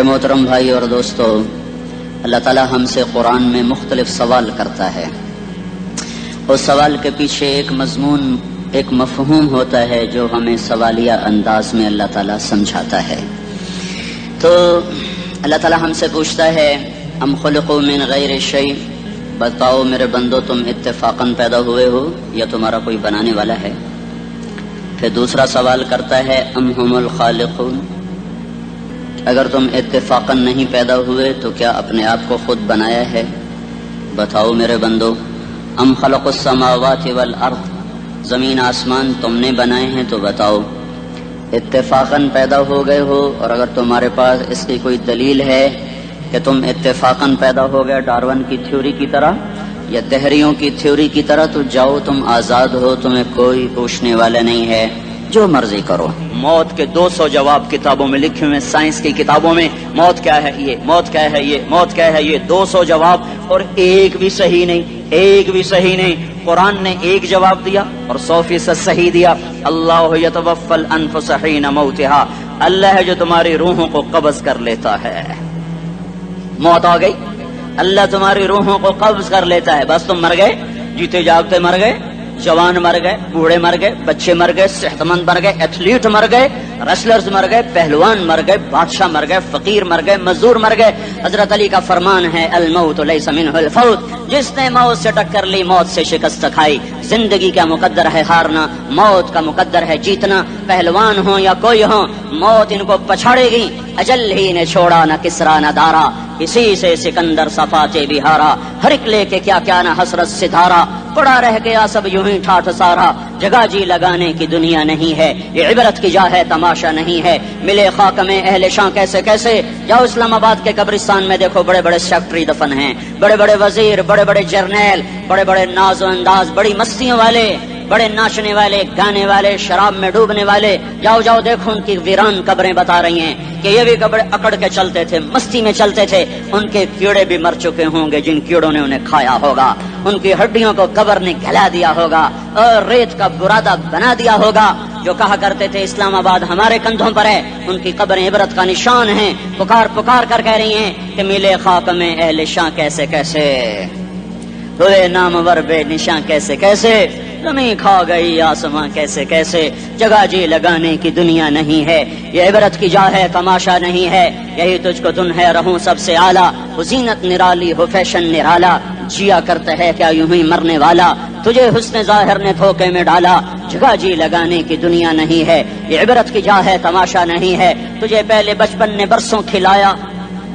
محترم بھائی اور دوستو، اللہ تعالیٰ ہم سے قرآن میں مختلف سوال کرتا ہے. اس سوال کے پیچھے ایک مضمون، ایک مفہوم ہوتا ہے جو ہمیں سوالیہ انداز میں اللہ تعالیٰ سمجھاتا ہے. تو اللہ تعالیٰ ہم سے پوچھتا ہے ام خلقوا من غیر شیء، بتاؤ میرے بندو تم اتفاقاً پیدا ہوئے ہو یا تمہارا کوئی بنانے والا ہے؟ پھر دوسرا سوال کرتا ہے ام ہم الخالقون، اگر تم اتفاقاً نہیں پیدا ہوئے تو کیا اپنے آپ کو خود بنایا ہے؟ بتاؤ میرے بندو. ام خلق السماوات والارض، زمین آسمان تم نے بنائے ہیں تو بتاؤ اتفاقاً پیدا ہو گئے ہو؟ اور اگر تمہارے پاس اس کی کوئی دلیل ہے کہ تم اتفاقاً پیدا ہو گئے ڈارون کی تھیوری کی طرح یا دہریوں کی تھیوری کی طرح، تو جاؤ تم آزاد ہو، تمہیں کوئی پوچھنے والا نہیں ہے، جو مرضی کرو. موت کے 200 جواب کتابوں میں لکھے ہوئے، سائنس کی کتابوں میں موت کیا ہے یہ، موت کیا ہے یہ، موت کیا ہے یہ، 200 جواب اور ایک بھی صحیح نہیں، ایک بھی صحیح نہیں. قرآن نے ایک جواب دیا اور 100% صحیح دیا. اللہ یتوفی الانفس حین موتہا، اللہ ہے جو تمہاری روحوں کو قبض کر لیتا ہے. موت آ گئی، اللہ تمہاری روحوں کو قبض کر لیتا ہے، بس تم مر گئے، جیتے جاگتے مر گئے، جوان مر گئے، بوڑھے مر گئے، بچے مر گئے، صحت مند مر گئے، ایتھلیٹ مر گئے، ریسلرز مر گئے، پہلوان مر گئے، بادشاہ مر گئے، فقیر مر گئے، مزدور مر گئے. حضرت علی کا فرمان ہے الموت لیس منہ الفوت، جس نے موت سے ٹکر لی موت سے شکست کھائی. زندگی کا مقدر ہے ہارنا، موت کا مقدر ہے جیتنا. پہلوان ہو یا کوئی ہو، موت ان کو پچھاڑے گی. اجل ہی نے چھوڑا نہ کسرا نہ دارا، اسی سے سکندر صفاتے بہارا. ہر ایک لے کے کیا کیا نہ حسرت ستارا، پڑا رہ گیا سب یوں ہی ٹھاٹھ سارا. جگہ جی لگانے کی دنیا نہیں ہے، یہ عبرت کی جا ہے تماشا نہیں ہے. ملے خاک میں اہل شاں کیسے کیسے، جاؤ اسلام آباد کے قبرستان میں دیکھو، بڑے بڑے سیکٹری دفن ہیں، بڑے بڑے وزیر، بڑے بڑے جرنیل، بڑے بڑے ناز و انداز، بڑی مستیوں والے، بڑے ناچنے والے، گانے والے، شراب میں ڈوبنے والے. جاؤ جاؤ دیکھو ان کی ویران قبریں بتا رہی ہیں کہ یہ بھی قبر اکڑ کے چلتے تھے، مستی میں چلتے تھے. ان کے کیڑے بھی مر چکے ہوں گے جن کیڑوں نے انہیں کھایا ہوگا. ان کی ہڈیوں کو قبر نے گلا دیا ہوگا اور ریت کا برادہ بنا دیا ہوگا. جو کہا کرتے تھے اسلام آباد ہمارے کندھوں پر ہے، ان کی قبریں عبرت کا نشان ہیں. پکار پکار کر کہہ رہی ہیں کہ ملے خاک میں اہل شاں کیسے کیسے، ہوئے نامور بے نشاں کیسے کیسے، زمین کھا گئی آسماں کیسے کیسے. جگہ جی لگانے کی دنیا نہیں ہے، یہ عبرت کی جا ہے تماشا نہیں ہے. یہی تجھ کو دن ہے رہوں سب سے اعلیٰ، ہو زینت نرالی ہو فیشن نرالا. جیا کرتا ہے کیا یوں ہی مرنے والا، تجھے حسن ظاہر نے دھوکے میں ڈالا. جگہ جی لگانے کی دنیا نہیں ہے، یہ عبرت کی جا ہے تماشا نہیں ہے. تجھے پہلے بچپن نے برسوں کھلایا،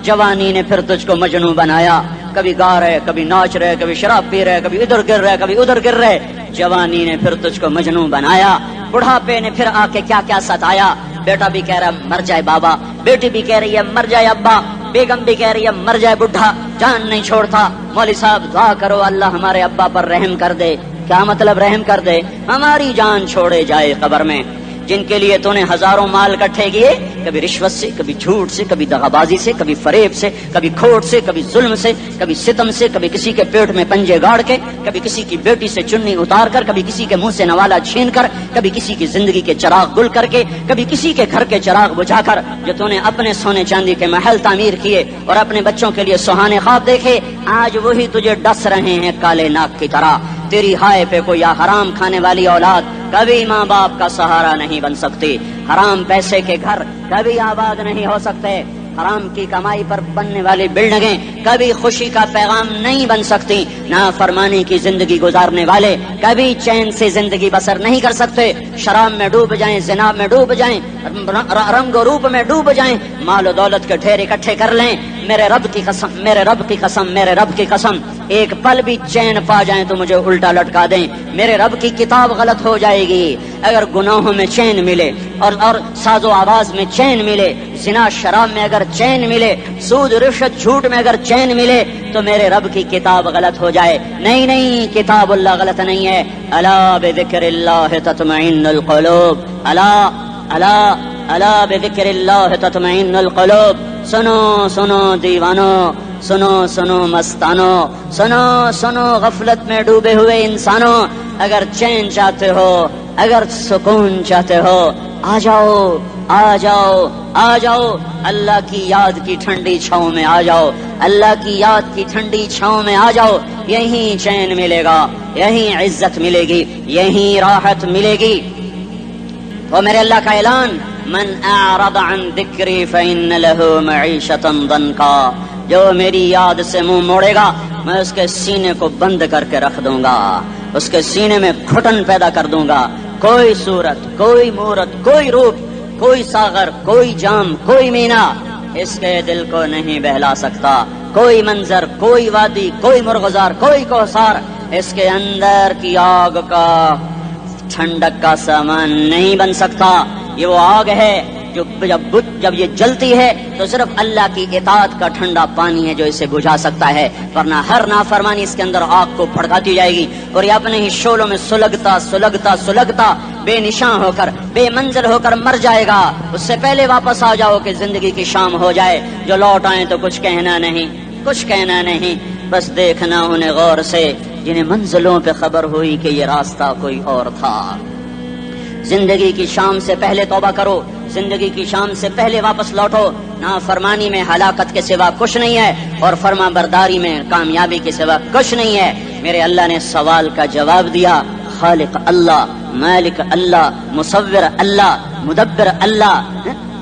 جوانی نے پھر تجھ کو مجنوں بنایا. کبھی گا رہے، کبھی ناچ رہے، کبھی شراب پی رہے، کبھی ادھر گر رہے، کبھی ادھر گر رہے. جوانی نے پھر تجھ کو مجنوں بنایا. بڑھاپے نے پھر آ کے کیا کیا ستایا. بیٹا بھی کہہ رہا مر جائے بابا، بیٹی بھی کہہ رہی ہے مر جائے ابا، بیگم بھی کہہ رہی ہے مر جائے بڈھا، جان نہیں چھوڑتا. مولوی صاحب دعا کرو اللہ ہمارے ابا پر رحم کر دے. کیا مطلب رحم کر دے؟ ہماری جان چھوڑے جائے قبر میں. جن کے لیے تو نے ہزاروں مال اکٹھے کیے، کبھی رشوت سے، کبھی جھوٹ سے، کبھی دغابازی سے، کبھی فریب سے، کبھی کھوٹ سے، کبھی ظلم سے، کبھی ستم سے، کبھی کسی کے پیٹ میں پنجے گاڑ کے، کبھی کسی کی بیٹی سے چنی اتار کر، کبھی کسی کے منہ سے نوالا چھین کر، کبھی کسی کی زندگی کے چراغ گل کر کے، کبھی کسی کے گھر کے چراغ بجھا کر. جو تو نے اپنے سونے چاندی کے محل تعمیر کیے اور اپنے بچوں کے لیے سہانے خواب دیکھے، آج وہی تجھے ڈس رہے ہیں کالے ناک کی طرح. تیری ہائے پہ کوئی حرام کھانے والی اولاد کبھی ماں باپ کا سہارا نہیں بن سکتی. حرام پیسے کے گھر کبھی آباد نہیں ہو سکتے. حرام کی کمائی پر بننے والی بلڈنگیں کبھی خوشی کا پیغام نہیں بن سکتی. نافرمانی کی زندگی گزارنے والے کبھی چین سے زندگی بسر نہیں کر سکتے. شراب میں ڈوب جائیں، زنا میں ڈوب جائیں، رنگ و روپ میں ڈوب جائیں، مال و دولت کے ڈھیر اکٹھے کر لیں، میرے رب کی قسم، میرے رب کی قسم، میرے رب کی قسم، ایک پل بھی چین پا جائیں تو مجھے الٹا لٹکا دیں. میرے رب کی کتاب غلط ہو جائے گی. اگر گناہوں میں چین ملے اور ساز و آواز میں چین ملے، زنا شراب میں اگر چین ملے، سود رشوت جھوٹ میں اگر چین ملے، تو میرے رب کی کتاب غلط ہو جائے. نہیں نہیں، کتاب اللہ غلط نہیں ہے. الا بذکر اللہ تطمئن القلوب، الا الا الا بذکر اللہ تطمئن القلوب. سنو سنو دیوانو، سنو سنو مستانو، سنو سنو غفلت میں ڈوبے ہوئے انسانوں. اگر چین چاہتے ہو، اگر سکون چاہتے ہو، آ جاؤ آ جاؤ اللہ کی یاد کی ٹھنڈی چھاؤں میں آ جاؤ، اللہ کی یاد کی ٹھنڈی چھاؤں میں آ جاؤ، یہیں چین ملے گا، یہیں عزت ملے گی، یہیں راحت ملے گی۔ وہ میرے اللہ کا اعلان، من اعرض عن ذکری فإن له معیشۃ ضنکا، جو میری یاد سے منہ موڑے گا میں اس کے سینے کو بند کر کے رکھ دوں گا، اس کے سینے میں گھٹن پیدا کر دوں گا۔ کوئی صورت، کوئی مورت، کوئی روپ، کوئی ساغر، کوئی جام، کوئی مینا اس کے دل کو نہیں بہلا سکتا، کوئی منظر، کوئی وادی، کوئی مرغزار، کوئی کوثر اس کے اندر کی آگ کا ٹھنڈک کا سامان نہیں بن سکتا۔ یہ وہ آگ ہے جو جب یہ جلتی ہے تو صرف اللہ کی اطاعت کا ٹھنڈا پانی ہے جو اسے بجھا سکتا ہے، ورنہ ہر نافرمانی اس کے اندر آگ کو بھڑکاتی جائے گی اور یہ اپنے ہی شعلوں میں سلگتا بے نشاں ہو کر، بے منزل ہو کر مر جائے گا۔ اس سے پہلے واپس آ جاؤ کہ زندگی کی شام ہو جائے۔ جو لوٹ آئیں تو کچھ کہنا نہیں، بس دیکھنا انہیں غور سے جنہیں منزلوں پہ خبر ہوئی کہ یہ راستہ کوئی اور تھا۔ زندگی کی شام سے پہلے توبہ کرو، زندگی کی شام سے پہلے واپس لوٹو۔ نافرمانی میں ہلاکت کے سوا کچھ نہیں ہے اور فرما برداری میں کامیابی کے سوا کچھ نہیں ہے۔ میرے اللہ نے سوال کا جواب دیا، خالق اللہ، مالک اللہ، مصور اللہ، مدبر اللہ،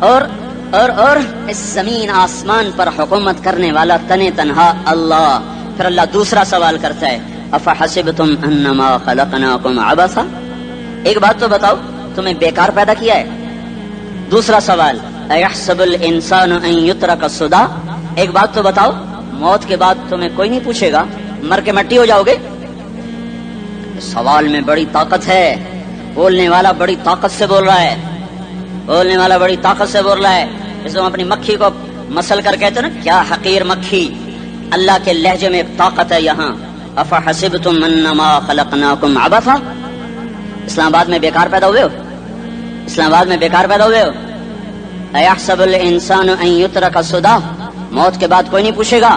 اور اس زمین آسمان پر حکومت کرنے والا تنے تنہا اللہ۔ پھر اللہ دوسرا سوال کرتا ہے، افحسبتم انما خلقناکم عبثا، ایک بات تو بتاؤ تمہیں بیکار پیدا کیا ہے؟ دوسرا سوال، ایحسب الانسان ان یترک سدی، ایک بات تو بتاؤ موت کے بعد تمہیں کوئی نہیں پوچھے گا، مر کے مٹی ہو جاؤ گے؟ سوال میں بڑی طاقت ہے، بولنے والا بڑی طاقت سے بول رہا ہے، جیسے ہم اپنی مکھی کو مسل کر کہتے ہیں نا، کیا حقیر مکھی، اللہ کے لہجے میں ایک طاقت ہے یہاں۔ افحسبتم انما خلقناکم عبثا، اسلام آباد میں بیکار پیدا ہوئے ہو؟ ایحسب الانسان ان یترک سدی، موت کے بعد کوئی نہیں پوچھے گا،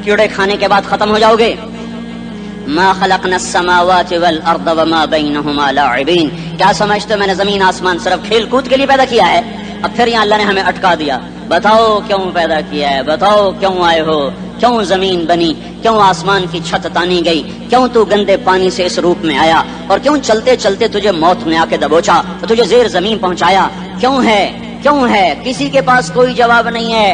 کیڑے کھانے کے بعد ختم ہو جاؤ گے۔ ما خلقنا السماوات والارض وما بینہما لاعبین، کیا سمجھتے میں نے زمین آسمان صرف کھیل کود کے لیے پیدا کیا ہے؟ اب پھر یہاں اللہ نے ہمیں اٹکا دیا، بتاؤ کیوں پیدا کیا ہے، بتاؤ کیوں آئے ہو، کیوں زمین بنی، کیوں آسمان کی چھت تانی گئی، کیوں تو گندے پانی سے اس روپ میں آیا، اور کیوں چلتے چلتے تجھے موت نے آ کے دبوچا اور تجھے زیر زمین پہنچایا، کیوں ہے؟ کسی کے پاس کوئی جواب نہیں ہے،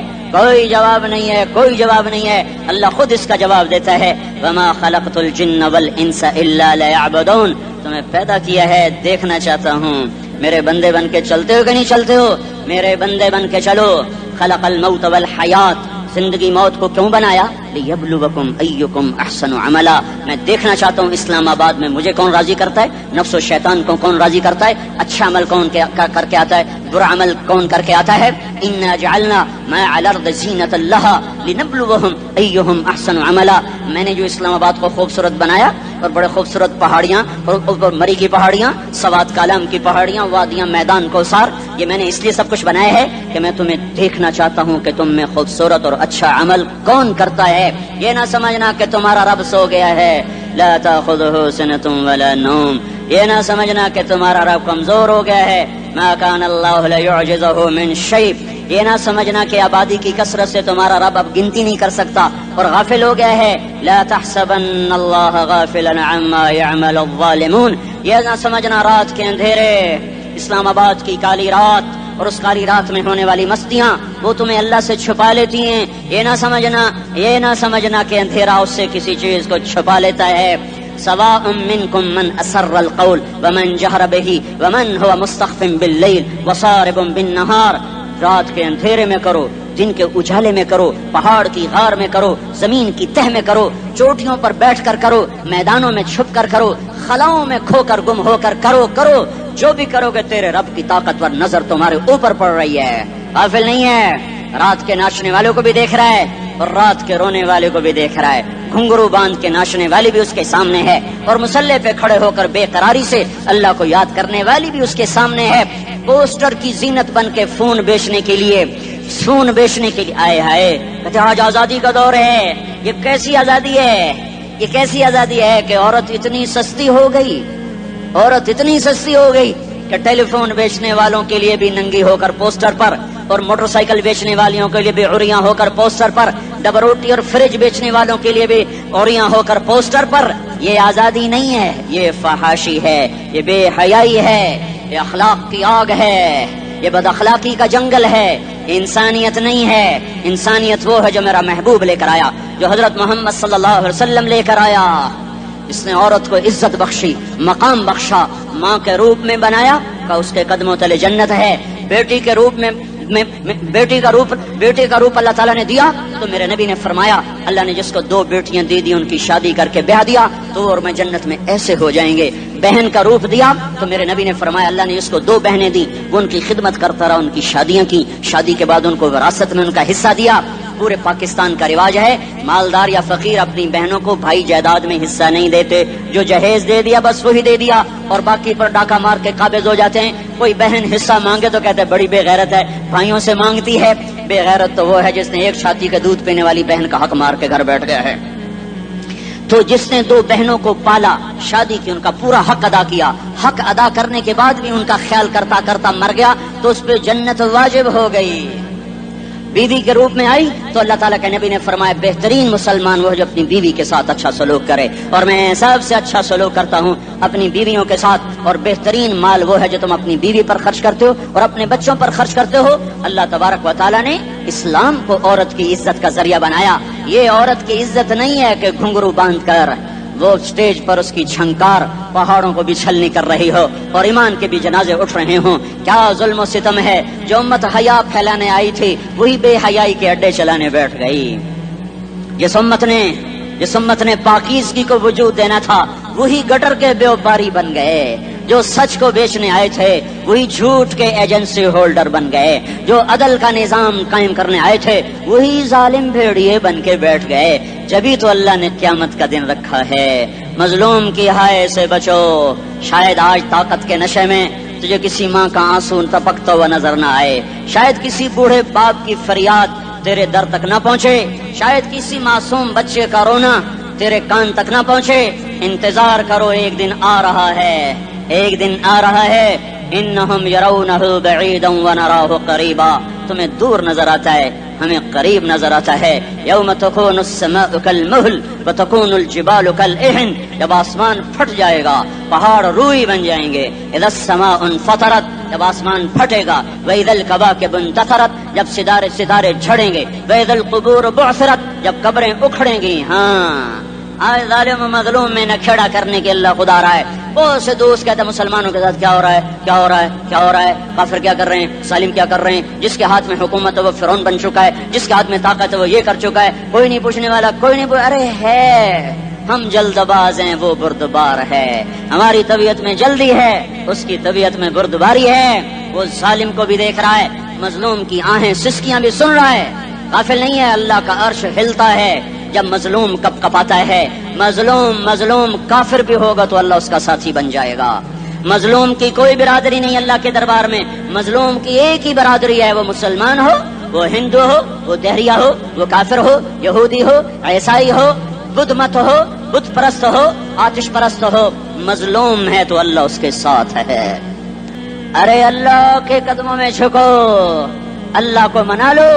اللہ خود اس کا جواب دیتا ہے، وما خلقت الجن والانس الا لیعبدون، تمہیں پیدا کیا ہے دیکھنا چاہتا ہوں، میرے بندے بن کے چلتے ہو کہ نہیں چلتے ہو؟ میرے بندے بن کے چلو۔ خلق الموت والحیات، زندگی موت کو کیوں بنایا؟ لیبلوکم ایکم احسن عملا، میں دیکھنا چاہتا ہوں اسلام آباد میں مجھے کون راضی کرتا ہے، نفس و شیطان کو کون راضی کرتا ہے، اچھا عمل کون کر کے آتا ہے، برا عمل کون کر کے آتا ہے۔ انا جعلنا ما علی الارض زینۃ لها لنبلوہم ایہم احسن عملا، میں نے جو اسلام آباد کو خوبصورت بنایا اور بڑے خوبصورت پہاڑیاں اور مری کی پہاڑیاں، سوات کالام کی پہاڑیاں، وادیاں، میدان کوثر، یہ میں نے اس لیے سب کچھ بنایا ہے کہ میں تمہیں دیکھنا چاہتا ہوں کہ تم میں خوبصورت اور اچھا عمل کون کرتا ہے۔ یہ نہ سمجھنا کہ تمہارا رب سو گیا ہے، لا تاخذہ سنۃ ولا نوم، یہ نہ سمجھنا کہ تمہارا رب کمزور ہو گیا ہے، ما کان اللہ لیعجزہ من شیء، یہ نہ سمجھنا کہ آبادی کی کثرت سے تمہارا رب اب گنتی نہیں کر سکتا اور غافل ہو گیا ہے، لا تحسبن اللہ غافلا عما يعمل الظالمون، یہ نہ سمجھنا رات کے اندھیرے، اسلام آباد کی کالی رات اور اس کالی رات میں ہونے والی مستیاں وہ تمہیں اللہ سے چھپا لیتی ہیں، یہ نہ سمجھنا کہ اندھیرا اس سے کسی چیز کو چھپا لیتا ہے۔ سواء منکم من اسر القول ومن جہر به ومن هو مستخف باللیل وصارب بالنہار، رات کے اندھیرے میں کرو، دن کے اجالے میں کرو، پہاڑ کی غار میں کرو، زمین کی تہ میں کرو، چوٹیوں پر بیٹھ کر کرو، میدانوں میں چھپ کر کرو، خلاؤں میں کھو کر گم ہو کر کرو، جو بھی کرو گے تیرے رب کی طاقتور نظر تمہارے اوپر پڑ رہی ہے، غافل نہیں ہے، رات کے ناچنے والوں کو بھی دیکھ رہا ہے اور رات کے رونے والے کو بھی دیکھ رہا ہے، گھنگرو باندھ کے ناچنے والی بھی اس کے سامنے ہے اور مسلح پہ کھڑے ہو کر بے قراری سے اللہ کو یاد کرنے والی بھی اس کے سامنے ہے، پوسٹر کی زینت بن کے فون بیچنے کے لیے آئے ہائے کہتے آج آزادی کا دور ہے، یہ کیسی آزادی ہے کہ عورت اتنی سستی ہو گئی کہ ٹیلی فون بیچنے والوں کے لیے بھی ننگی ہو کر پوسٹر پر، اور موٹر سائیکل بیچنے والیوں کے لیے بھی عریاں ہو کر پوسٹر پر، ڈبل روٹی اور فریج بیچنے والوں کے لیے بھی عریاں ہو کر پوسٹر پر. یہ آزادی نہیں ہے، یہ فحاشی ہے، یہ بے حیائی ہے، یہ اخلاق کی آگ ہے، یہ بد اخلاقی کا جنگل ہے. انسانیت نہیں ہے. انسانیت وہ ہے جو میرا محبوب لے کر آیا، جو حضرت محمد صلی اللہ علیہ وسلم لے کر آیا، جس نے عورت کو عزت بخشی، مقام بخشا، ماں کے روپ میں بنایا کہ اس کے قدموں تلے جنت ہے. بیٹی کے روپ میں بیٹی کا روپ اللہ تعالیٰ نے دیا تو میرے نبی نے فرمایا اللہ نے جس کو 2 بیٹیاں دی ان کی شادی کر کے بیاہ دیا تو اور میں جنت میں ایسے ہو جائیں گے. بہن کا روپ دیا تو میرے نبی نے فرمایا اللہ نے جس کو 2 بہنیں دی وہ ان کی خدمت کرتا رہا، ان کی شادیاں کی، شادی کے بعد ان کو وراثت میں ان کا حصہ دیا. پورے پاکستان کا رواج ہے مالدار یا فقیر اپنی بہنوں کو بھائی جائیداد میں حصہ نہیں دیتے، جو جہیز دے دیا بس وہی دے دیا اور باقی پر ڈاکہ مار کے قابض ہو جاتے ہیں. کوئی بہن حصہ مانگے تو کہتے ہیں بڑی بے غیرت ہے، بھائیوں سے مانگتی ہے. بے غیرت تو وہ ہے جس نے ایک چھاتی کے دودھ پینے والی بہن کا حق مار کے گھر بیٹھ گیا ہے. تو جس نے 2 بہنوں کو پالا، شادی کی، ان کا پورا حق ادا کیا، حق ادا کرنے کے بعد بھی ان کا خیال کرتا کرتا مر گیا تو اس پہ جنت واجب ہو گئی. بیوی کے روپ میں آئی تو اللہ تعالیٰ کے نبی نے فرمایا بہترین مسلمان وہ جو اپنی بیوی کے ساتھ اچھا سلوک کرے، اور میں سب سے اچھا سلوک کرتا ہوں اپنی بیویوں کے ساتھ. اور بہترین مال وہ ہے جو تم اپنی بیوی پر خرچ کرتے ہو اور اپنے بچوں پر خرچ کرتے ہو. اللہ تبارک و تعالیٰ نے اسلام کو عورت کی عزت کا ذریعہ بنایا. یہ عورت کی عزت نہیں ہے کہ گھنگرو باندھ کر وہ اسٹیج پر اس کی جھنکار پہاڑوں کو بھی چھلنی کر رہی ہو اور ایمان کے بھی جنازے اٹھ رہے ہوں. کیا ظلم و ستم ہے. جو امت حیا پھیلانے آئی تھی وہی بے حیائی کے اڈے چلانے بیٹھ گئی. جس امت نے پاکیزگی کو وجود دینا تھا وہی گٹر کے بیوپاری بن گئے. جو سچ کو بیچنے آئے تھے وہی جھوٹ کے ایجنسی ہولڈر بن گئے. جو عدل کا نظام قائم کرنے آئے تھے وہی ظالم بھیڑیے بن کے بیٹھ گئے. جبھی تو اللہ نے قیامت کا دن رکھا ہے. مظلوم کی ہائے سے بچو. شاید آج طاقت کے نشے میں تجھے کسی ماں کا آنسو ٹپکتا ہوا نظر نہ آئے، شاید کسی بوڑھے باپ کی فریاد تیرے در تک نہ پہنچے، شاید کسی معصوم بچے کا رونا تیرے کان تک نہ پہنچے. انتظار کرو، ایک دن آ رہا ہے، ایک دن آ رہا ہے. انہم یرونہ بعیدا ونراہ قریبا. تمہیں دور نظر آتا ہے، ہمیں قریب نظر آتا ہے. یوم تکون السماء کالمہل وتکون الجبال کالعہن. جب آسمان پھٹ جائے گا پہاڑ روئی بن جائیں گے. اذا السماء انفطرت. جب آسمان پھٹے گا. واذا الکواکب انتثرت. جب ستارے جھڑیں گے. واذا القبور بعثرت. جب قبریں اکھڑیں گی. ہاں آج ظالم و مظلوم میں نہ کھیڑا کرنے کے اللہ خدا رہا ہے. بہت سے دوست کہتے ہیں مسلمانوں کے ساتھ کیا ہو رہا ہے، کیا ہو رہا ہے، کیا ہو رہا ہے، کافر کیا کر رہے ہیں، ظالم کیا کر رہے ہیں. جس کے ہاتھ میں حکومت ہے وہ فرعون بن چکا ہے، جس کے ہاتھ میں طاقت ہے وہ یہ کر چکا ہے. کوئی نہیں پوچھنے والا، کوئی نہیں ارے ہے ہم جلد باز ہیں، وہ بردبار ہے. ہماری طبیعت میں جلدی ہے، اس کی طبیعت میں بردباری ہے. وہ ظالم کو بھی دیکھ رہا ہے، مظلوم کی آہیں سسکیاں بھی سن رہا ہے. غافل نہیں ہے. اللہ کا عرش ہلتا ہے جب مظلوم کپ کپاتا ہے. مظلوم کافر بھی ہوگا تو اللہ اس کا ساتھی بن جائے گا. مظلوم کی کوئی برادری نہیں اللہ کے دربار میں. مظلوم کی ایک ہی برادری ہے، وہ مسلمان ہو، وہ ہندو ہو، وہ دہریہ ہو، وہ کافر ہو، یہودی ہو، عیسائی ہو، بدھ مت ہو، بت پرست ہو، آتش پرست ہو. مظلوم ہے تو اللہ اس کے ساتھ ہے. ارے اللہ کے قدموں میں جھکو، اللہ کو منا لو،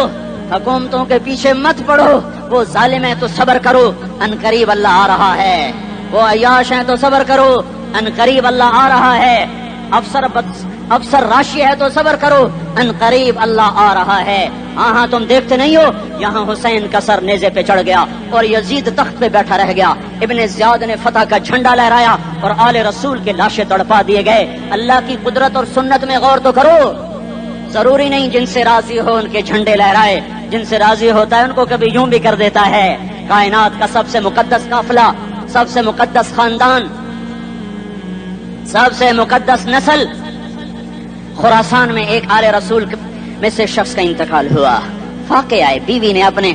حکومتوں کے پیچھے مت پڑو. وہ ظالم ہے تو صبر کرو، ان قریب اللہ آ رہا ہے. وہ عیاش ہیں تو صبر کرو، ان قریب اللہ آ رہا ہے. افسر راشی ہے تو صبر کرو، ان قریب اللہ آ رہا ہے. ہاں تم دیکھتے نہیں ہو یہاں حسین کا سر نیزے پہ چڑھ گیا اور یزید تخت پہ بیٹھا رہ گیا. ابن زیاد نے فتح کا جھنڈا لہرایا اور آل رسول کے لاشیں تڑپا دیے گئے. اللہ کی قدرت اور سنت میں غور تو کرو. ضروری نہیں جن سے راضی ہو ان کے جھنڈے لہرائے، جن سے راضی ہوتا ہے ان کو کبھی یوں بھی کر دیتا ہے. کائنات کا سب سے مقدس قافلہ، سب سے مقدس خاندان، سب سے مقدس نسل، خراسان میں ایک آل رسول میں سے شخص کا انتقال ہوا. فاقے آئے، بیوی نے اپنے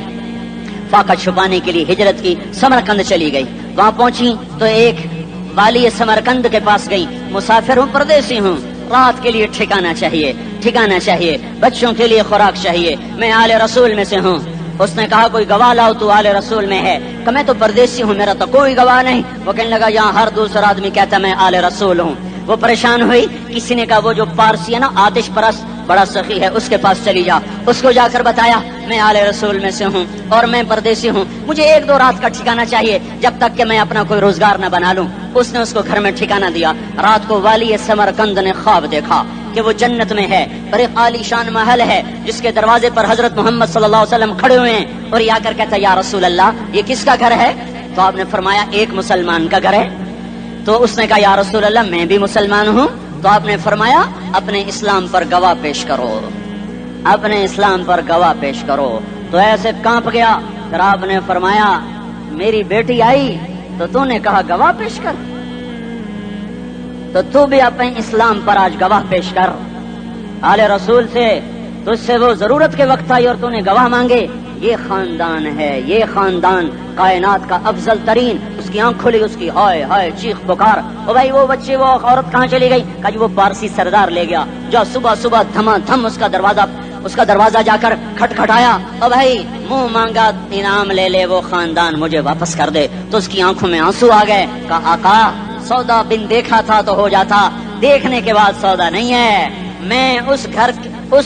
فاقہ چھپانے کے لیے ہجرت کی، سمرقند چلی گئی. وہاں پہنچی تو ایک والی سمرقند کے پاس گئی. مسافر ہوں، پردیسی ہوں، رات کے لیے ٹھکانا چاہیے، بچوں کے لیے خوراک چاہیے، میں آل رسول میں سے ہوں. اس نے کہا کوئی گواہ لاؤ تو آل رسول میں ہے. کہ میں تو پردیسی ہوں، میرا تو کوئی گواہ نہیں. وہ کہنے لگا یہاں ہر دوسرا آدمی کہتا میں آل رسول ہوں. وہ پریشان ہوئی، کسی نے کہا وہ جو پارسی ہے نا آتش پرست بڑا سخی ہے، اس کے پاس چلی جا۔ اس کو جا کر بتایا میں آل رسول میں سے ہوں اور میں پردیسی ہوں، مجھے 1-2 رات کا ٹھکانہ چاہیے جب تک کہ میں اپنا کوئی روزگار نہ بنا لوں۔ اس نے اس کو گھر میں ٹھکانہ دیا۔ رات کو والی سمرقند نے خواب دیکھا کہ وہ جنت میں ہے اور ایک عالی شان محل ہے جس کے دروازے پر حضرت محمد صلی اللہ علیہ وسلم کھڑے ہوئے ہیں، اور یہ آ کر کہتا ہے یا رسول اللہ یہ کس کا گھر ہے؟ تو آپ نے فرمایا ایک مسلمان کا گھر ہے۔ تو اس نے کہا یا رسول اللہ میں بھی مسلمان ہوں۔ تو آپ نے فرمایا اپنے اسلام پر گواہ پیش کرو، اپنے اسلام پر گواہ پیش کرو۔ تو ایسے کانپ گیا۔ پھر آپ نے فرمایا میری بیٹی آئی تو تو نے کہا گواہ پیش کر، تو تو بھی اپنے اسلام پر آج گواہ پیش کر۔ آل رسول سے تجھ سے وہ ضرورت کے وقت آئی اور تو نے گواہ مانگے۔ یہ خاندان ہے، یہ خاندان کائنات کا افضل ترین۔ اس کی آنکھ کھلی، اس کی ہائے ہائے چیخ پکار، او بھائی وہ بچے وہ عورت کہاں چلی گئی؟ کہا جی وہ پارسی سردار لے گیا، جو صبح صبح دھما دھم اس کا دروازہ جا کر کھٹکھٹایا، او بھائی منہ مانگا انعام لے لے، وہ خاندان مجھے واپس کر دے۔ تو اس کی آنکھوں میں آنسو آ گئے۔ کہا آقا سودا بن دیکھا تھا تو ہو جاتا، دیکھنے کے بعد سودا نہیں ہے۔ میں اس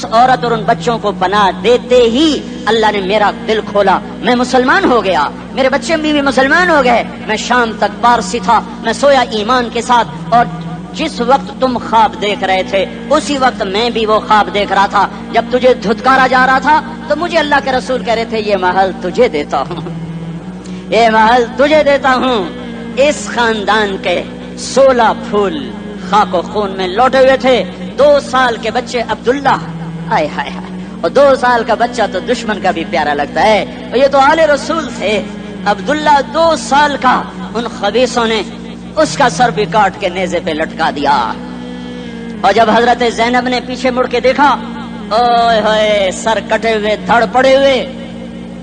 عورت اور ان بچوں کو پناہ دیتے ہی اللہ نے میرا دل کھولا، میں مسلمان ہو گیا، میرے بچے بھی مسلمان ہو گئے۔ میں شام تک پارسی تھا، میں سویا ایمان کے ساتھ، اور جس وقت تم خواب دیکھ رہے تھے اسی وقت میں بھی وہ خواب دیکھ رہا تھا۔ جب تجھے دھتکارا جا رہا تھا تو مجھے اللہ کے رسول کہہ رہے تھے یہ محل تجھے دیتا ہوں، یہ محل تجھے دیتا ہوں۔ اس خاندان کے 16 پھول خاک و خون میں لوٹے ہوئے تھے۔ 2 سال کے بچے عبداللہ، ہائے ہائے ہائے، اور 2 سال کا بچہ تو دشمن کا بھی پیارا لگتا ہے، اور یہ تو آل رسول تھے۔ عبداللہ 2 سال کا، ان خبیثوں نے اس کا سر بھی کاٹ کے نیزے پہ لٹکا دیا۔ اور جب حضرت زینب نے پیچھے مڑ کے دیکھا، اوئے ہوئے سر کٹے ہوئے، دھڑ پڑے ہوئے،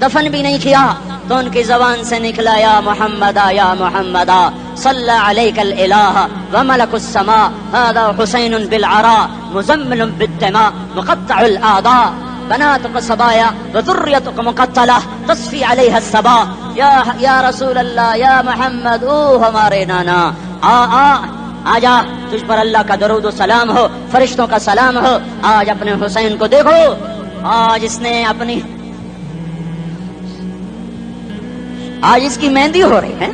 دفن بھی نہیں کیا، تو ان کی زبان سے نکلا یا محمدہ یا محمدہ صلی علیک الالہ وملک السماء هذا حسین بالعراء مزمل بالدماء مقطع الاعضاء بناتك صبايا وذريتك مقتلہ تصفی علیہ الصبا۔ یا رسول اللہ یا محمد، او ہمارے نانا، آ جا، تجھ پر اللہ کا درود و سلام ہو، فرشتوں کا سلام ہو۔ آج اپنے حسین کو دیکھو، آج اس کی مہندی ہو رہی ہے۔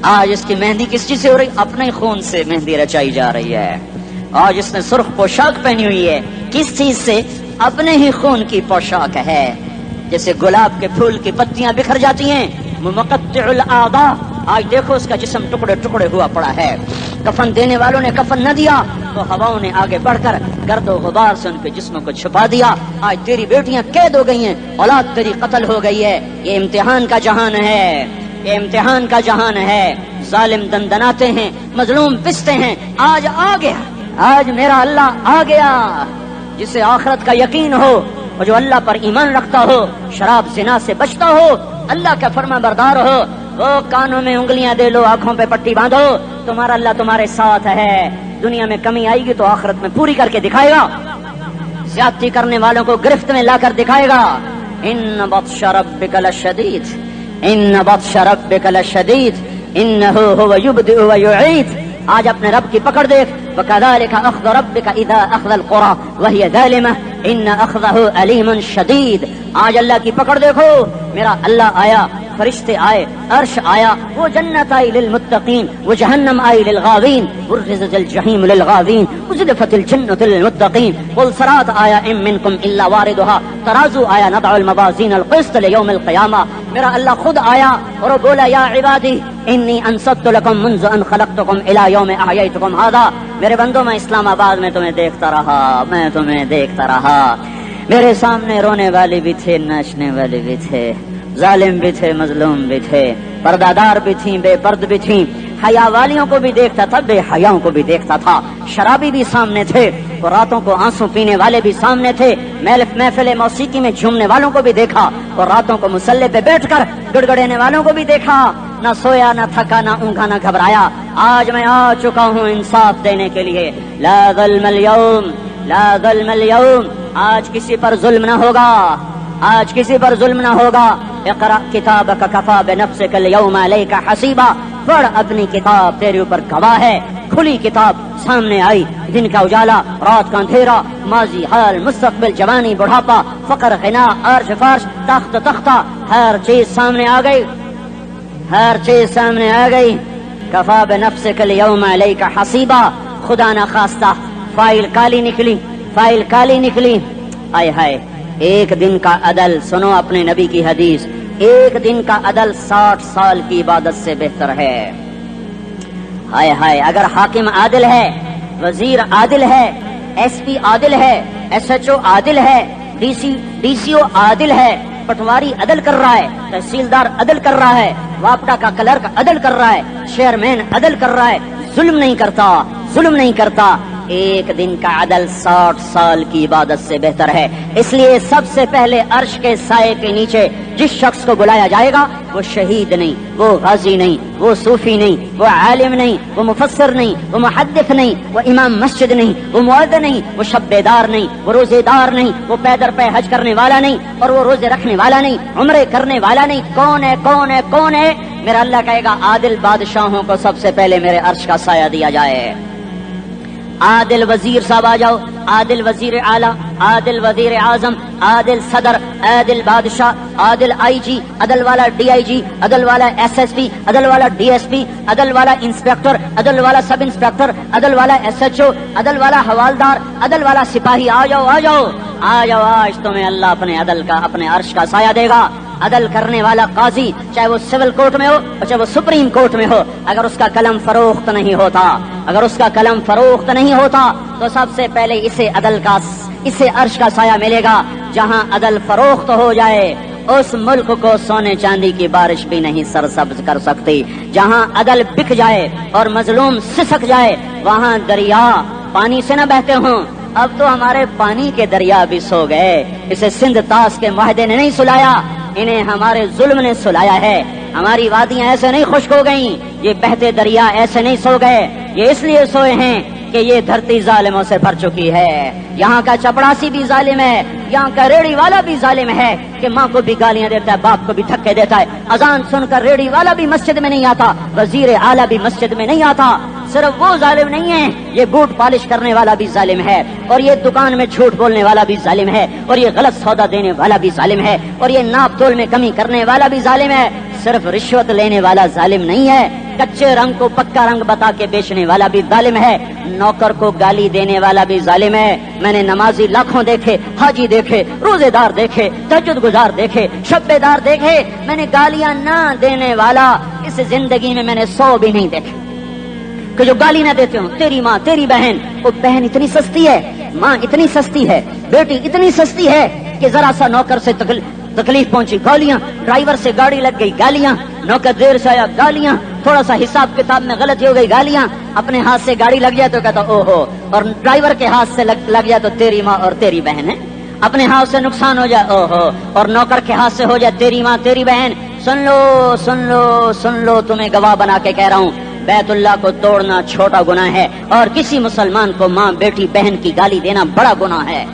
آج اس کی مہندی کس چیز سے ہو رہی؟ اپنے خون سے مہندی رچائی جا رہی ہے۔ آج اس نے سرخ پوشاک پہنی ہوئی ہے، کس چیز سے؟ اپنے ہی خون کی پوشاک ہے۔ جیسے گلاب کے پھول کی پتیاں بکھر جاتی ہیں، مقطع الاعضاء، آج دیکھو اس کا جسم ٹکڑے ٹکڑے ہوا پڑا ہے۔ کفن دینے والوں نے کفن نہ دیا تو ہواؤں نے آگے بڑھ کر گرد و غبار سے ان کے جسموں کو چھپا دیا۔ آج تیری بیٹیاں قید ہو گئی ہیں، اولاد تیری قتل ہو گئی ہے۔ یہ امتحان کا جہان ہے، یہ امتحان کا جہان ہے۔ ظالم دندناتے ہیں، مظلوم پستے ہیں۔ آج آ گیا، آج میرا اللہ آ گیا۔ جسے آخرت کا یقین ہو اور جو اللہ پر ایمان رکھتا ہو، شراب زنا سے بچتا ہو، اللہ کا فرما بردار ہو، وہ کانوں میں انگلیاں دے لو، آنکھوں پہ پٹی باندھو، تمہارا اللہ تمہارے ساتھ ہے۔ دنیا میں کمی آئے گی تو آخرت میں پوری کر کے دکھائے گا۔ زیادتی کرنے والوں کو گرفت میں لا کر دکھائے گا۔ ان بطش ربک لشدید، ان بطش ربک لشدید انہ هو یبدئ ویعید۔ آج اپنے رب کی پکڑ دیکھ، وکذالک اخذ ربک اذا اخذ القری وہی ظالمہ ان اخذہ علیم شدید۔ آج اللہ کی پکڑ دیکھو، میرا اللہ آیا، فرشتے آئے، عرش آیا، وہ جنت آئی للمتقین، وہ جہنم آئی للغاوین، برزت الجحیم للغاوین، ازلفت الجنت للمتقین، قل صراط آیا ام منکم الا واردها، ترازو آیا نضع الموازین القسط لیوم القیامہ۔ میرا اللہ خود آیا اور بولا یا عبادی انی انصت لکم منذ ان خلقتکم الی یوم احییتکم ھذا۔ میرے بندوں، میں اسلام آباد میں تمہیں دیکھتا رہا، میں تمہیں دیکھتا رہا۔ میرے سامنے رونے والے بھی تھے، ناچنے والے بھی تھے، ظالم بھی تھے، مظلوم بھی تھے، پردادار بھی تھیں، بے پرد بھی تھیں، حیا والیوں کو بھی دیکھتا تھا، بے حیاؤں کو بھی دیکھتا تھا، شرابی بھی سامنے تھے، اور راتوں کو آنسو پینے والے بھی سامنے تھے، محفل موسیقی میں جھومنے والوں کو بھی دیکھا، اور راتوں کو مسلح پہ بیٹھ کر گڑ گڑانے والوں کو بھی دیکھا۔ نہ سویا، نہ تھکا، نہ اونگا، نہ گھبرایا۔ آج میں آ چکا ہوں انصاف دینے کے لیے۔ لا ظلم اليوم، لا ظلم اليوم، آج کسی پر ظلم نہ ہوگا، آج کسی پر ظلم نہ ہوگا. اقرأ کتابک کفا بنفسک الیوم علیک حسیبا. پڑھ اپنی کتاب، تیرے اوپر گواہ ہے. کھلی کتاب سامنے آئی، دن کا اجالا، رات کا اندھیرا، ماضی، حال، مستقبل، جوانی، بڑھاپا، فقر، غنا، عرش، فرش، تخت، تختہ، ہر چیز سامنے آ گئی. ہر چیز سامنے آ گئی. کفا بنفسک الیوم علیک حسیبا. خدا نہ خواستہ فائل کالی نکلی، فائل کالی نکلی. آئے ہائے، ایک دن کا عدل، سنو اپنے نبی کی حدیث، ایک دن کا عدل 60 سال کی عبادت سے بہتر ہے. ہائے ہائے، اگر حاکم عادل ہے، وزیر عادل ہے، ایس پی عادل ہے، ایس ایچ او عادل ہے، ڈی سی او عادل ہے، پٹواری عدل کر رہا ہے، تحصیلدار عدل کر رہا ہے، واپڈا کا کلرک عدل کر رہا ہے، چیئرمین عدل کر رہا ہے، ظلم نہیں کرتا، ظلم نہیں کرتا، ایک دن کا عدل 60 سال کی عبادت سے بہتر ہے. اس لیے سب سے پہلے عرش کے سائے کے نیچے جس شخص کو بلایا جائے گا وہ شہید نہیں، وہ غازی نہیں، وہ صوفی نہیں، وہ عالم نہیں، وہ مفسر نہیں، وہ محدث نہیں، وہ امام مسجد نہیں، وہ مؤذن نہیں، وہ شب بیدار نہیں، وہ روزے دار نہیں، وہ پیدر پہ حج کرنے والا نہیں، اور وہ روزے رکھنے والا نہیں، عمرے کرنے والا نہیں. کون ہے؟ کون ہے؟ کون ہے؟ میرا اللہ کہے گا عادل بادشاہوں کو سب سے پہلے میرے عرش کا سایہ دیا جائے. عادل وزیر صاحب آ جاؤ، عادل وزیر اعلیٰ، عادل وزیر اعظم، عادل صدر، عادل بادشاہ، عادل آئی جی، عدل والا ڈی آئی جی، عدل والا ایس ایس پی، عدل والا ڈی ایس پی، عدل والا انسپیکٹر، عدل والا سب انسپیکٹر، عدل والا ایس ایچ او، عدل والا حوالدار، عدل والا سپاہی. آ جاؤ آ جاؤ آ جاؤ، آج تمہیں اللہ اپنے عدل کا، اپنے عرش کا سایہ دے گا. عدل کرنے والا قاضی، چاہے وہ سول کورٹ میں ہو اور چاہے وہ سپریم کورٹ میں ہو، اگر اس کا قلم فروخت نہیں ہوتا، اگر اس کا قلم فروخت نہیں ہوتا تو سب سے پہلے اسے عرش کا سایہ ملے گا. جہاں عدل فروخت ہو جائے اس ملک کو سونے چاندی کی بارش بھی نہیں سرسبز کر سکتی. جہاں عدل بک جائے اور مظلوم سسک جائے وہاں دریا پانی سے نہ بہتے ہوں. اب تو ہمارے پانی کے دریا بھی سو گئے. اسے سندھ طاس کے معاہدے نے نہیں سلایا، انہیں ہمارے ظلم نے سلایا ہے. ہماری وادیاں ایسے نہیں خشک ہو گئیں، یہ بہتے دریا ایسے نہیں سو گئے. یہ اس لیے سوئے ہیں کہ یہ دھرتی ظالموں سے بھر چکی ہے. یہاں کا چپڑاسی بھی ظالم ہے، یہاں کا ریڑھی والا بھی ظالم ہے کہ ماں کو بھی گالیاں دیتا ہے، باپ کو بھی دھکے دیتا ہے. اذان سن کر ریڑھی والا بھی مسجد میں نہیں آتا، وزیر اعلیٰ بھی مسجد میں نہیں آتا. صرف وہ ظالم نہیں ہے، یہ بوٹ پالش کرنے والا بھی ظالم ہے، اور یہ دکان میں جھوٹ بولنے والا بھی ظالم ہے، اور یہ غلط سودا دینے والا بھی ظالم ہے، اور یہ ناپ تول میں کمی کرنے والا بھی ظالم ہے. صرف رشوت لینے والا ظالم نہیں ہے، کچے رنگ کو پکا رنگ بتا کے بیچنے والا بھی ظالم ہے، نوکر کو گالی دینے والا بھی ظالم ہے. میں نے نمازی لاکھوں دیکھے، حاجی دیکھے، روزے دار دیکھے، تہجد گزار دیکھے، شب دار دیکھے، میں نے گالیاں نہ دینے والا اس زندگی میں نے 100 بھی نہیں دیکھے کہ جو گالی نہ دیتے ہوں. تیری ماں، تیری بہن، وہ بہن اتنی سستی ہے، ماں اتنی سستی ہے، بیٹی اتنی سستی ہے کہ ذرا سا نوکر سے تکلیف پہنچی گالیاں، ڈرائیور سے گاڑی لگ گئی گالیاں، نوکر دیر سے آیا گالیاں، تھوڑا سا حساب کتاب میں غلطی ہو گئی گالیاں، اپنے ہاتھ سے گاڑی لگ جائے تو کہتا او ہو، اور ڈرائیور کے ہاتھ سے لگ جائے تو تیری ماں اور تیری بہن ہے. اپنے ہاتھ سے نقصان ہو جائے او ہو، اور نوکر کے ہاتھ سے ہو جائے تیری ماں تیری بہن. سن لو سن لو سن لو، تمہیں گواہ بنا کے کہہ رہا ہوں، بیت اللہ کو توڑنا چھوٹا گناہ ہے اور کسی مسلمان کو ماں، بیٹی، بہن کی گالی دینا بڑا گناہ ہے.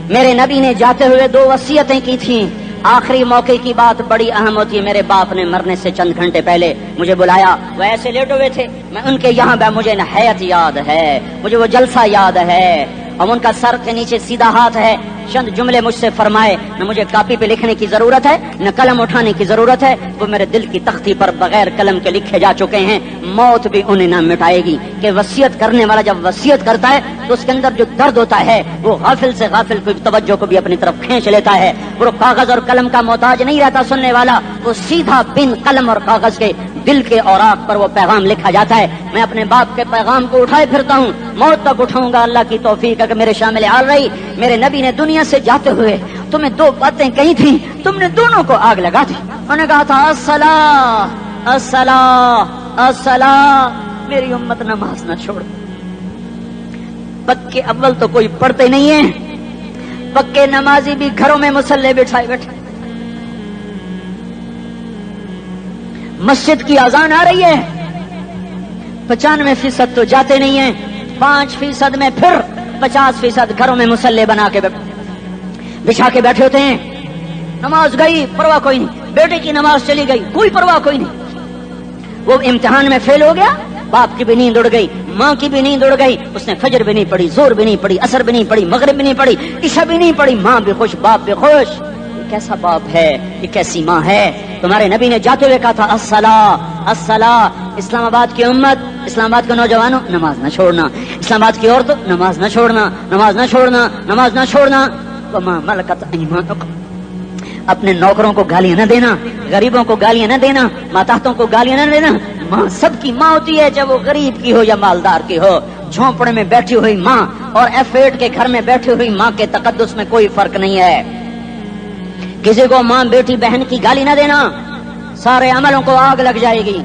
میرے نبی نے جاتے ہوئے 2 وصیتیں کی تھیں. آخری موقع کی بات بڑی اہم ہوتی ہے. میرے باپ نے مرنے سے چند گھنٹے پہلے مجھے بلایا، وہ ایسے لیٹے ہوئے تھے، میں ان کے یہاں بیٹھا، مجھے نہایت یاد ہے، مجھے وہ جلسہ یاد ہے، اور ان کا سر کے نیچے سیدھا ہاتھ ہے. چند جملے مجھ سے فرمائے، نہ مجھے کاپی پہ لکھنے کی ضرورت ہے نہ قلم اٹھانے کی ضرورت ہے، وہ میرے دل کی تختی پر بغیر قلم کے لکھے جا چکے ہیں. موت بھی انہیں نہ مٹائے گی کہ وصیت کرنے والا جب وصیت کرتا ہے تو اس کے اندر جو درد ہوتا ہے وہ غافل سے غافل کو توجہ کو بھی اپنی طرف کھینچ لیتا ہے. وہ کاغذ اور قلم کا محتاج نہیں رہتا سننے والا، وہ سیدھا بن قلم اور کاغذ کے دل کے اوراق پر وہ پیغام لکھا جاتا ہے. میں اپنے باپ کے پیغام کو اٹھائے پھرتا ہوں، موت تک اٹھاؤں گا، اللہ کی توفیق ہے کہ میرے شامل حال رہی. میرے نبی نے دنیا سے جاتے ہوئے تمہیں 2 باتیں کہی تھی، تم نے دونوں کو آگ لگا دی. انہوں نے کہا تھا الصلاۃ الصلاۃ الصلاۃ، میری امت نماز نہ چھوڑ. پکے اول تو کوئی پڑھتے نہیں ہیں، پکے نمازی بھی گھروں میں مصلے بٹھائے بیٹھے. مسجد کی اذان آ رہی ہے، 95% تو جاتے نہیں ہیں، 5% میں پھر 50% گھروں میں مصلے بنا کے بیٹھے. بچھا کے بیٹھے ہوتے ہیں، نماز گئی پرواہ کوئی نہیں، بیٹے کی نماز چلی گئی کوئی پرواہ کوئی نہیں، وہ امتحان میں فیل ہو گیا، باپ کی بھی نیند اڑ گئی، ماں کی بھی نیند اڑ گئی، اس نے فجر بھی نہیں پڑھی، زور بھی نہیں پڑھی، عصر بھی نہیں پڑھی، مغرب بھی نہیں پڑھی، عشاء بھی نہیں پڑھی، ماں بھی خوش باپ بھی خوش۔ یہ کیسا باپ ہے، یہ کیسی ماں ہے؟ تمہارے نبی نے جاتے ہوئے کہا تھا الصلاۃ الصلاۃ۔ اسلام آباد کی امت، اسلام آباد کے نوجوانوں، نماز نہ چھوڑنا، اسلام آباد کی عورتوں، نماز نہ چھوڑنا، نماز نہ چھوڑنا، نماز نہ چھوڑنا۔ وما ملکت ایمانکم، اپنے نوکروں کو گالیاں نہ دینا، غریبوں کو گالیاں نہ دینا، ماتحتوں کو گالیاں نہ دینا۔ ماں سب کی ماں ہوتی ہے، چاہے وہ غریب کی ہو یا مالدار کی ہو۔ جھونپڑے میں بیٹھی ہوئی ماں اور F8 کے گھر میں بیٹھی ہوئی ماں کے تقدس میں کوئی فرق نہیں ہے۔ کسی کو ماں بیٹی بہن کی گالی نہ دینا، سارے عملوں کو آگ لگ جائے گی۔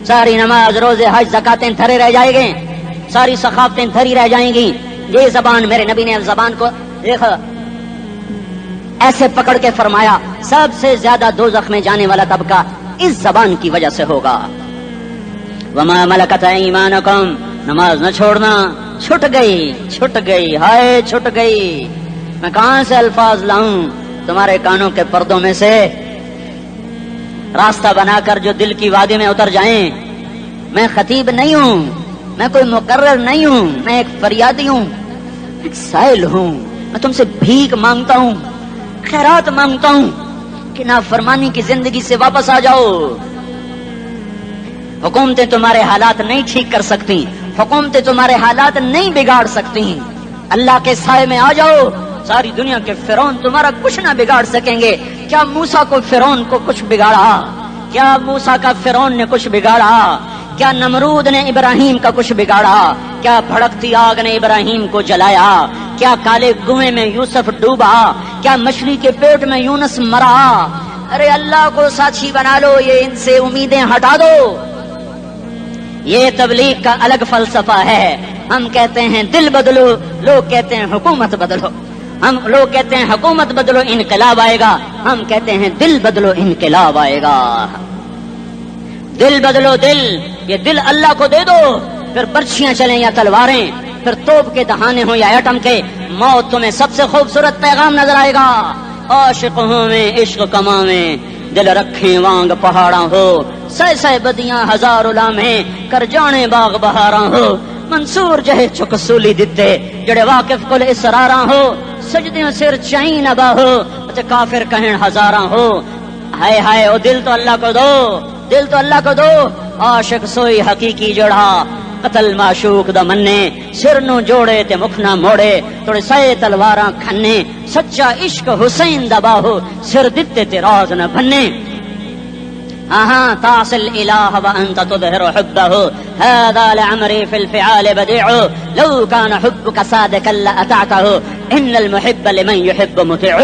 ساری نماز روزے حج زکاتیں دھرے رہ جائیں گے، ساری ثقافتیں دھری رہ جائیں گی۔ یہ زبان، میرے نبی نے زبان کو دیکھا ایسے پکڑ کے فرمایا سب سے زیادہ دوزخ میں جانے والا طبقہ اس زبان کی وجہ سے ہوگا۔ وما ملکت ایمانکم، نماز نہ چھوڑنا۔ چھٹ گئی ہائے چھٹ گئی۔ میں کہاں سے الفاظ لاؤں تمہارے کانوں کے پردوں میں سے، راستہ بنا کر جو دل کی وادی میں اتر جائیں۔ میں خطیب نہیں ہوں، میں کوئی مقرر نہیں ہوں، میں ایک فریادی ہوں، ایک سائل ہوں۔ میں تم سے بھیک مانگتا ہوں، خیرات مانگتا ہوں کہ نافرمانی کی زندگی سے واپس آ جاؤ۔ حکومتیں تمہارے حالات نہیں ٹھیک کر سکتی، حکومتیں تمہارے حالات نہیں بگاڑ سکتی۔ اللہ کے سائے میں آ جاؤ، ساری دنیا کے فرعون تمہارا کچھ نہ بگاڑ سکیں گے۔ کیا موسیٰ کو فرعون کو کچھ بگاڑا؟ کیا موسیٰ کا فرعون نے کچھ بگاڑا؟ کیا نمرود نے ابراہیم کا کچھ بگاڑا؟ کیا بھڑکتی آگ نے ابراہیم کو جلایا؟ کیا کالے کنویں میں یوسف ڈوبا؟ کیا مچھلی کے پیٹ میں یونس مرا؟ ارے اللہ کو ساتھی بنا لو، یہ ان سے امیدیں ہٹا دو۔ یہ تبلیغ کا الگ فلسفہ ہے۔ ہم کہتے ہیں دل بدلو، لوگ کہتے ہیں حکومت بدلو۔ ہم لوگ کہتے ہیں حکومت بدلو انقلاب آئے گا، ہم کہتے ہیں دل بدلو انقلاب آئے گا۔ دل بدلو، دل، یہ دل اللہ کو دے دو، پھر برچھیاں چلیں یا تلواریں، پھر توپ کے دہانے ہوں یا ایٹم کے، موت تمہیں سب سے خوبصورت پیغام نظر آئے گا۔ عاشق ہوں میں عشق کماویں، دل رکھیں وانگ پہاڑاں ہو، سہ سہ بدیاں ہزار لامہیں، کر جانے باغ بہاراں ہو، منصور جہے چک سولی دتے، جڑے واقف کل اسراراں ہو، سجدیوں سر چائیں نبا ہو، کافر کہیں ہزاراں ہو۔ ہائے ہائے، او دل تو اللہ کو دو، دل تو اللہ کو دو۔ عاشق سوئی حقیقی جڑا، قتل معشوق دا مننے، سر نو جوڑے تے مکھ نہ موڑے، توڑے سائے تلواراں کھنے، سچا عشق حسین دا باہو، سر دتے تے راز نہ بھنے۔ ہاں تاصل الہ وانت تظہر حبہ، هذا لعمری فی الفعال بدیع، لو کان حبک صادقا لأطعتہ، ان المحب لمن یحب مطیع۔